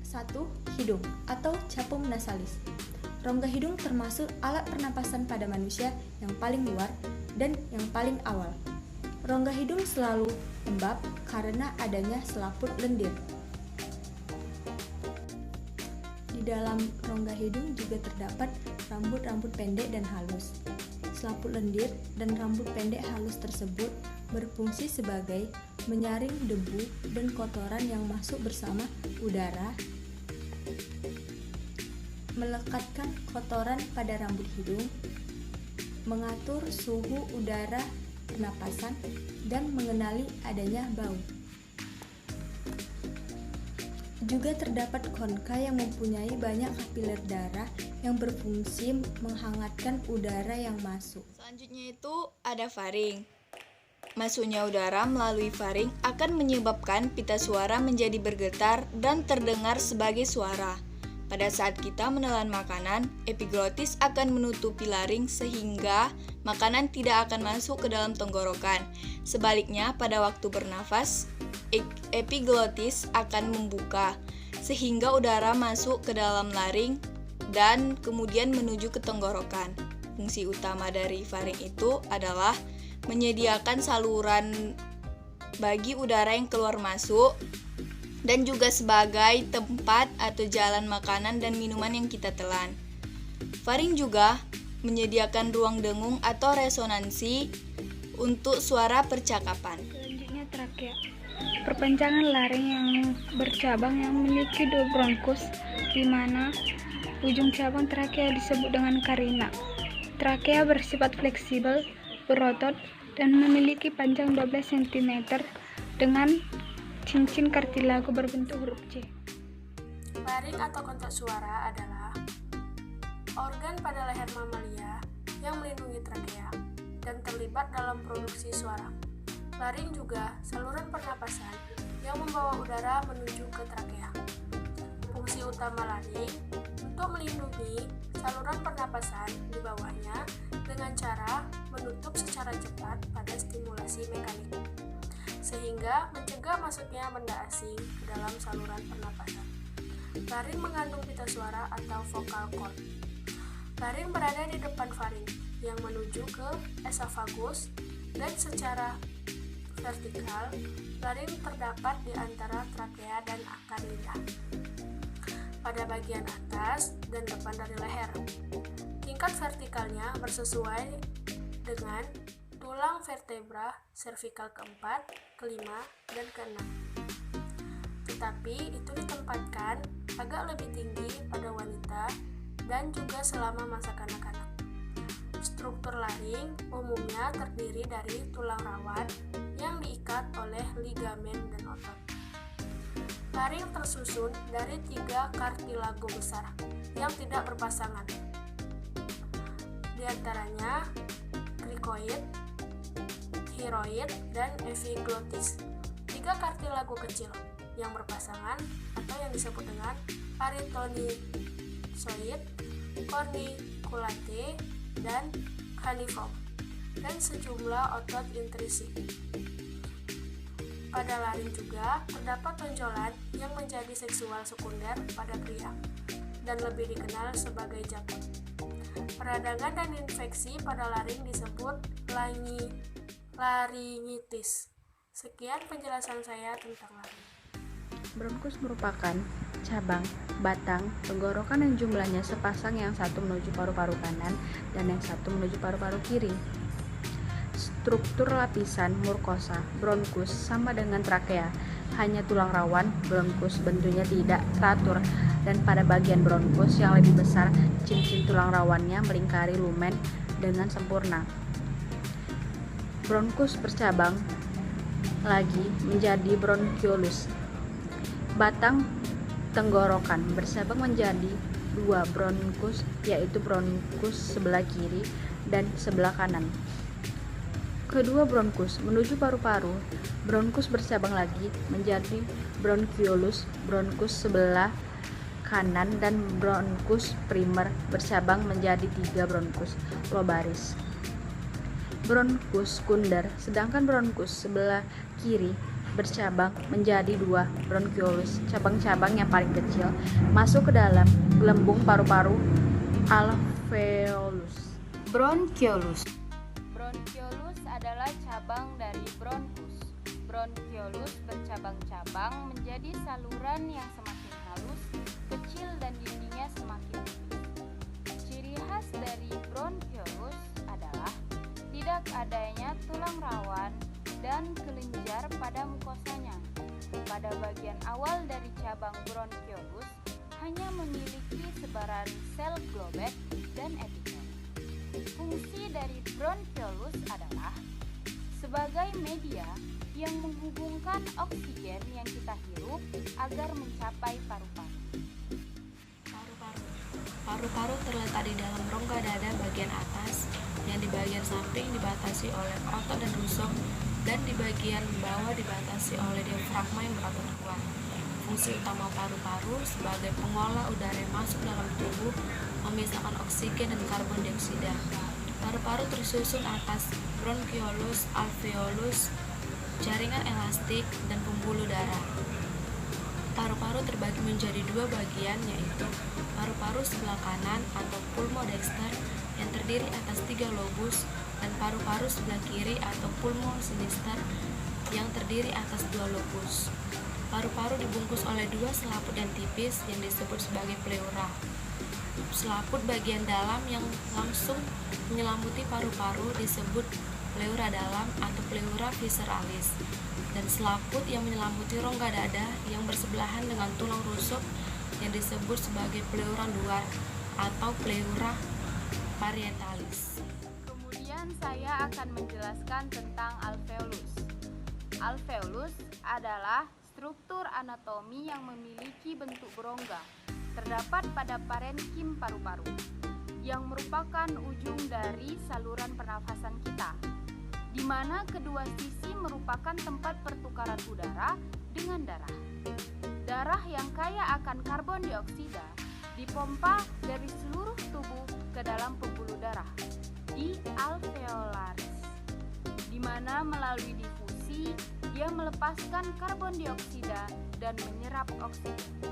1. Hidung atau capung nasalis. Rongga hidung termasuk alat pernapasan pada manusia yang paling luar dan yang paling awal. Rongga hidung selalu lembab karena adanya selaput lendir. Di dalam rongga hidung juga terdapat rambut-rambut pendek dan halus. Selaput lendir dan rambut pendek halus tersebut berfungsi sebagai menyaring debu dan kotoran yang masuk bersama udara, melekatkan kotoran pada rambut hidung, mengatur suhu udara pernapasan, dan mengenali adanya bau. Juga terdapat konka yang mempunyai banyak kapiler darah yang berfungsi menghangatkan udara yang masuk. Selanjutnya itu ada faring. Masuknya udara melalui faring akan menyebabkan pita suara menjadi bergetar dan terdengar sebagai suara. Pada saat kita menelan makanan, epiglotis akan menutupi laring sehingga makanan tidak akan masuk ke dalam tenggorokan. Sebaliknya, pada waktu bernafas, epiglotis akan membuka sehingga udara masuk ke dalam laring dan kemudian menuju ke tenggorokan. Fungsi utama dari faring itu adalah menyediakan saluran bagi udara yang keluar masuk dan juga sebagai tempat atau jalan makanan dan minuman yang kita telan. Faring juga menyediakan ruang dengung atau resonansi untuk suara percakapan. Selanjutnya trakea. Perpanjangan laring yang bercabang yang memiliki dua bronkus, di mana ujung cabang trakea disebut dengan karina. Trakea bersifat fleksibel, berotot, dan memiliki panjang 12 cm dengan cincin kartilago berbentuk huruf C. Laring atau kontak suara adalah organ pada leher mamalia yang melindungi trakea dan terlibat dalam produksi suara. Laring juga saluran pernapasan yang membawa udara menuju ke trakea. Fungsi utama laring untuk melindungi saluran pernapasan di bawahnya dengan cara menutup secara cepat pada stimulasi mekanik, sehingga mencegah masuknya benda asing ke dalam saluran pernapasan. Laring mengandung pita suara atau vocal cord. Laring berada di depan faring yang menuju ke esofagus dan secara vertikal, laring terdapat di antara trakea dan akar lidah pada bagian atas dan depan dari leher. Tingkat vertikalnya bersesuai dengan tulang vertebra servikal keempat, kelima, dan keenam. Tetapi itu ditempatkan agak lebih tinggi pada wanita dan juga selama masa kanak-kanak. Struktur laring umumnya terdiri dari tulang rawan yang diikat oleh ligamen dan otot. Laring tersusun dari 3 kartilago besar yang tidak berpasangan. Di antaranya krikoid, hiroid, dan epiglotis. 3 kartilago kecil yang berpasangan atau yang disebut dengan arytenozoid, corniculate, dan cuneiform, dan sejumlah otot intrinsik. Pada laring juga terdapat tonjolan yang menjadi seksual sekunder pada pria dan lebih dikenal sebagai jabut. Peradangan dan infeksi pada laring disebut laringitis. Sekian penjelasan saya tentang laring. Bronkus merupakan cabang, batang, tenggorokan yang jumlahnya sepasang, yang satu menuju paru-paru kanan dan yang satu menuju paru-paru kiri. Struktur lapisan mukosa bronkus sama dengan trakea, hanya tulang rawan bronkus bentuknya tidak teratur, dan pada bagian bronkus yang lebih besar, cincin tulang rawannya melingkari lumen dengan sempurna. Bronkus bercabang lagi menjadi bronchiolus. Batang tenggorokan bercabang menjadi 2 bronkus, yaitu bronkus sebelah kiri dan sebelah kanan. Kedua bronkus menuju paru-paru. Bronkus bercabang lagi menjadi bronchiolus, bronkus sebelah kanan, dan bronkus primer bercabang menjadi 3 bronkus lobaris. Bronkus sekunder, sedangkan bronkus sebelah kiri bercabang menjadi 2 bronkiolus. Cabang-cabang yang paling kecil masuk ke dalam gelembung paru-paru alveolus. Bronkiolus. Bronkiolus adalah cabang dari bronkus. Bronkiolus bercabang-cabang menjadi saluran yang semakin halus, kecil dan dindingnya semakin tipis. Ciri khas dari bronkiolus adalah tidak adanya tulang rawan dan kelenjar pada mukosanya. Pada bagian awal dari cabang bronkiolus hanya memiliki sebaran sel globet dan epitel. Fungsi dari bronkiolus adalah sebagai media yang menghubungkan oksigen yang kita hirup agar mencapai paru-paru. Paru-paru terletak di dalam rongga dada bagian atas, yang di bagian samping dibatasi oleh otot dan rusuk, dan di bagian bawah dibatasi oleh diafragma yang berotot kuat. Fungsi utama paru-paru sebagai pengolah udara yang masuk dalam tubuh, memisahkan oksigen dan karbon dioksida. Paru-paru tersusun atas bronkiolus, alveolus, jaringan elastik, dan pembuluh darah. Paru-paru terbagi menjadi 2 bagian, yaitu paru-paru sebelah kanan atau pulmodexter yang terdiri atas 3 lobus, dan paru-paru sebelah kiri atau pulmosinister yang terdiri atas 2 lobus. Paru-paru dibungkus oleh 2 selaput yang tipis yang disebut sebagai pleura. Selaput bagian dalam yang langsung menyelimuti paru-paru disebut pleura dalam atau pleura visceralis, dan selaput yang menyelimuti rongga dada yang bersebelahan dengan tulang rusuk yang disebut sebagai pleura luar atau pleura parietalis. Kemudian saya akan menjelaskan tentang alveolus. Alveolus adalah struktur anatomi yang memiliki bentuk berongga, terdapat pada parenkim paru-paru, yang merupakan ujung dari saluran pernafasan kita, di mana kedua sisi merupakan tempat pertukaran udara dengan darah. Darah yang kaya akan karbon dioksida dipompa dari seluruh tubuh ke dalam pembuluh darah di alveolaris, di mana melalui difusi dia melepaskan karbon dioksida dan menyerap oksigen.